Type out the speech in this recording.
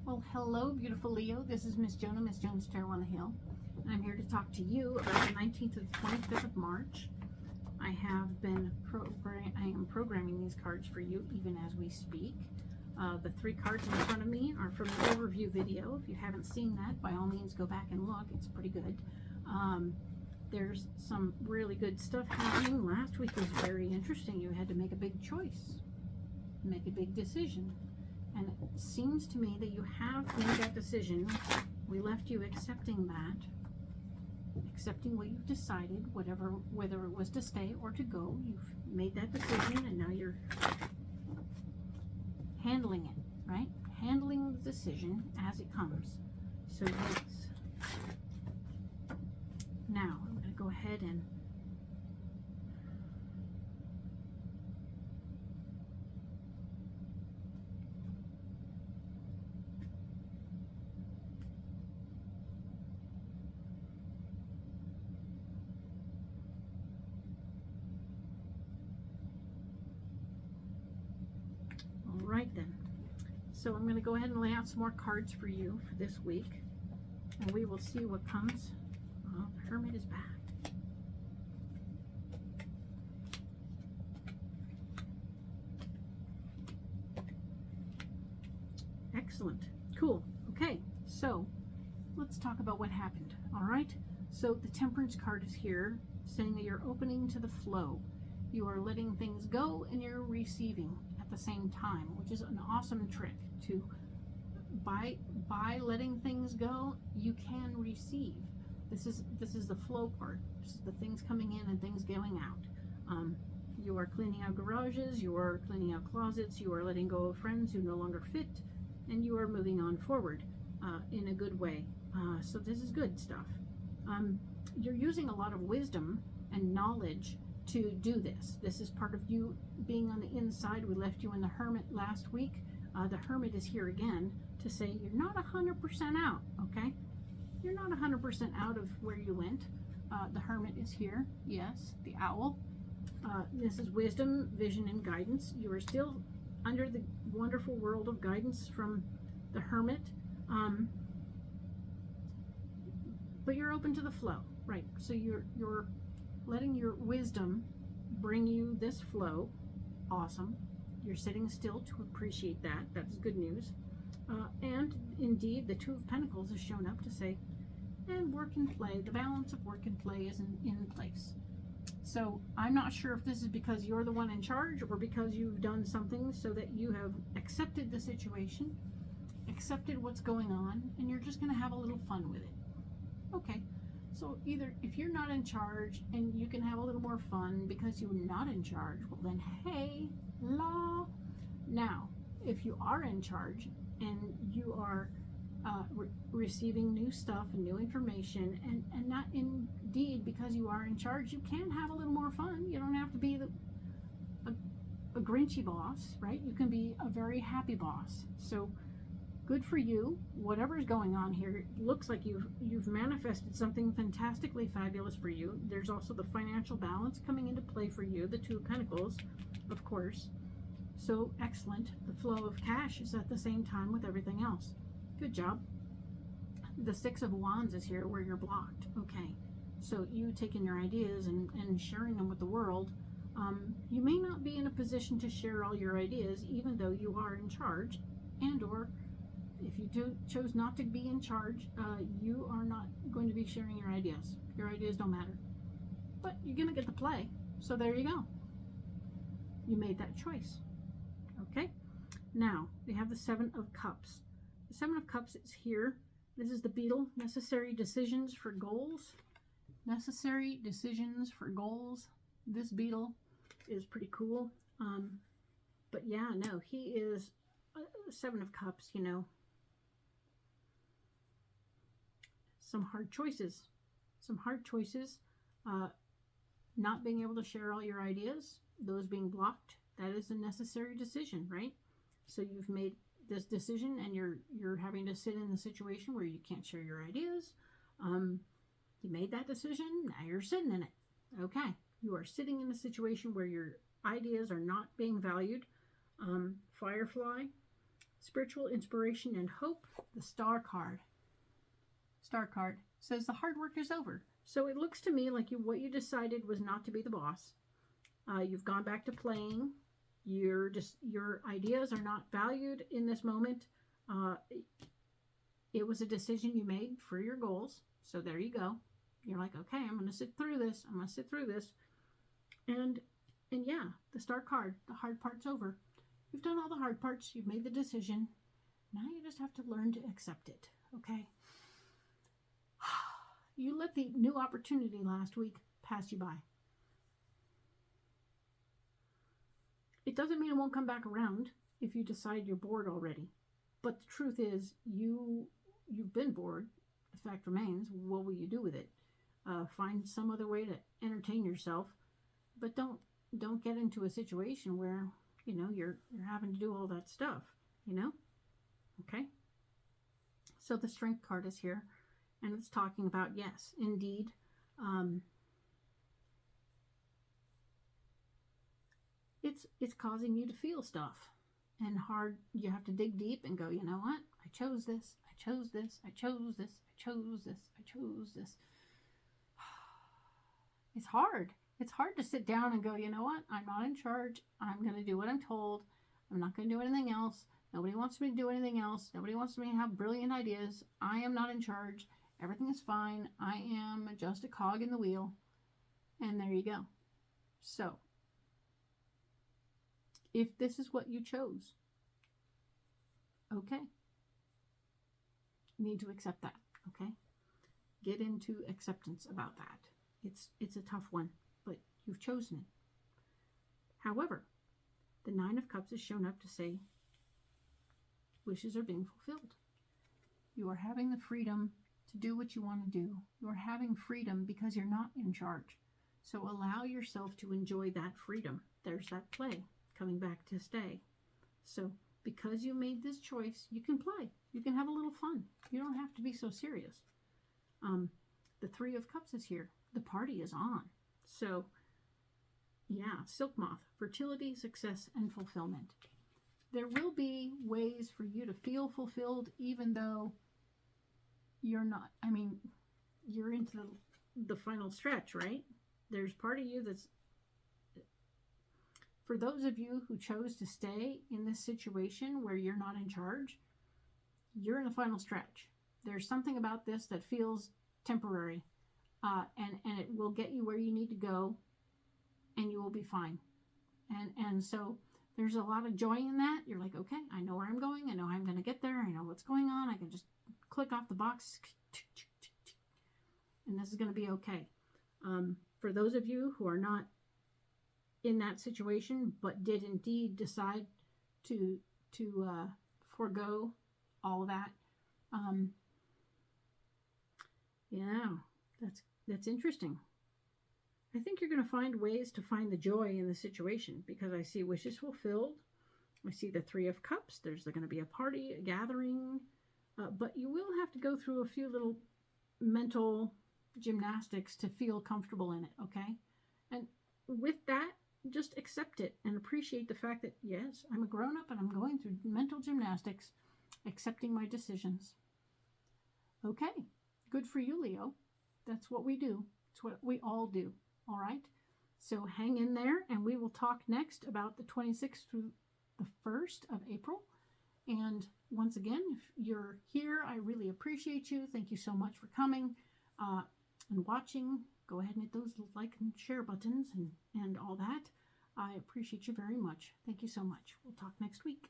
Well, hello, beautiful Leo. This is Miss Jonah, Miss Joan's Tarot on the Hill. And I'm here to talk to you about the 19th to the 25th of March. I am programming these cards for you even as we speak. The three cards in front of me are from the overview video. If you haven't seen that, by all means, go back and look. It's pretty good. There's some really good stuff happening. Last week was very interesting. You had to make a big choice, make a big decision. And it seems to me that you have made that decision. We left you accepting that, accepting what you've decided, whether it was to stay or to go. You've made that decision, and now you're handling it, right? Handling the decision as it comes. So yes. Now, I'm going to go ahead and right then. So I'm going to go ahead and lay out some more cards for you for this week, and we will see what comes. Oh, the Hermit is back. Excellent. Cool. Okay, so let's talk about what happened. All right. So the Temperance card is here, saying that you're opening to the flow. You are letting things go and you're receiving at the same time, which is an awesome trick to by letting things go, you can receive. This is the flow part. This is the things coming in and things going out. You are cleaning out garages, you are cleaning out closets, you are letting go of friends who no longer fit, and you are moving on forward in a good way. So this is good stuff. You're using a lot of wisdom and knowledge to do this. This is part of you being on the inside. We left you in the Hermit last week. The Hermit is here again to say you're not 100% out, okay? You're not 100% out of where you went. The Hermit is here, yes, the Owl. This is wisdom, vision, and guidance. You are still under the wonderful world of guidance from the Hermit, but you're open to the flow, right? So you're letting your wisdom bring you this flow. Awesome. You're sitting still to appreciate that. That's good news. And indeed, the Two of Pentacles has shown up to say, and work and play. The balance of work and play is in place. So I'm not sure if this is because you're the one in charge or because you've done something so that you have accepted the situation, accepted what's going on, and you're just going to have a little fun with it. Okay. So either if you're not in charge and you can have a little more fun because you're not in charge, well then, hey, la. Now, if you are in charge and you are receiving new stuff and new information, and not indeed because you are in charge, you can have a little more fun. You don't have to be a grinchy boss, right? You can be a very happy boss. So good for you. Whatever's going on here, it looks like you've manifested something fantastically fabulous for you. There's also the financial balance coming into play for you, the Two of Pentacles, of course. So excellent. The flow of cash is at the same time with everything else. Good job. The Six of Wands is here where you're blocked. Okay. So you taking your ideas and sharing them with the world. You may not be in a position to share all your ideas, even though you are in charge, and or if you chose not to be in charge, you are not going to be sharing your ideas. Your ideas don't matter. But you're going to get to play. So there you go. You made that choice. Okay? Now, we have the Seven of Cups. The Seven of Cups is here. This is the Beetle. Necessary decisions for goals. Necessary decisions for goals. This Beetle is pretty cool. But yeah, no, he is Seven of Cups, you know. Some hard choices. Some hard choices. Not being able to share all your ideas. Those being blocked. That is a necessary decision, right? So you've made this decision and you're having to sit in the situation where you can't share your ideas. You made that decision. Now you're sitting in it. Okay. You are sitting in a situation where your ideas are not being valued. Firefly. spiritual inspiration and hope, the Star card. Star card says the hard work is over. So it looks to me like what you decided was not to be the boss. You've gone back to playing. Your ideas are not valued in this moment. It was a decision you made for your goals. So there you go. You're like, okay, I'm going to sit through this. I'm going to sit through this. And yeah, the Star card, the hard part's over. You've done all the hard parts. You've made the decision. Now you just have to learn to accept it, okay? You let the new opportunity last week pass you by. It doesn't mean it won't come back around if you decide you're bored already. But the truth is, you've been bored. The fact remains, what will you do with it? Find some other way to entertain yourself, but don't get into a situation where you're having to do all that stuff. Okay. So the Strength card is here, and it's talking about, yes, indeed, it's causing you to feel stuff, and hard. You have to dig deep and go, you know what? I chose this. I chose this. I chose this. I chose this. I chose this. It's hard. It's hard to sit down and go, you know what? I'm not in charge. I'm going to do what I'm told. I'm not going to do anything else. Nobody wants me to do anything else. Nobody wants me to have brilliant ideas. I am not in charge. Everything is fine. I am just a cog in the wheel. And there you go. So, if this is what you chose, okay. You need to accept that, okay? Get into acceptance about that. It's a tough one, but you've chosen it. However, the Nine of Cups has shown up to say wishes are being fulfilled. You are having the freedom to do what you want to do. You are having freedom because you're not in charge. So allow yourself to enjoy that freedom. There's that play coming back to stay. So because you made this choice, you can play. You can have a little fun. You don't have to be so serious. The Three of Cups is here. The party is on. So, yeah, Silk Moth, fertility, success, and fulfillment. There will be ways for you to feel fulfilled even though you're not. I mean, you're into the final stretch, right? There's part of you that's... For those of you who chose to stay in this situation where you're not in charge, you're in the final stretch. There's something about this that feels temporary. And it will get you where you need to go, and you will be fine. And so there's a lot of joy in that. You're like, okay, I know where I'm going. I know I'm going to get there. I know what's going on. I can just click off the box, and this is going to be okay. For those of you who are not in that situation, but did indeed decide to forego all of that, yeah, that's interesting. I think you're going to find ways to find the joy in the situation, because I see wishes fulfilled. I see the Three of Cups. There's going to be a party, a gathering, but you will have to go through a few little mental gymnastics to feel comfortable in it, okay? And with that, just accept it and appreciate the fact that, yes, I'm a grown-up and I'm going through mental gymnastics, accepting my decisions. Okay, good for you, Leo. That's what we do. It's what we all do, all right? So hang in there, and we will talk next about the 26th through the 1st of April. And once again, if you're here, I really appreciate you. Thank you so much for coming and watching. Go ahead and hit those like and share buttons and all that. I appreciate you very much. Thank you so much. We'll talk next week.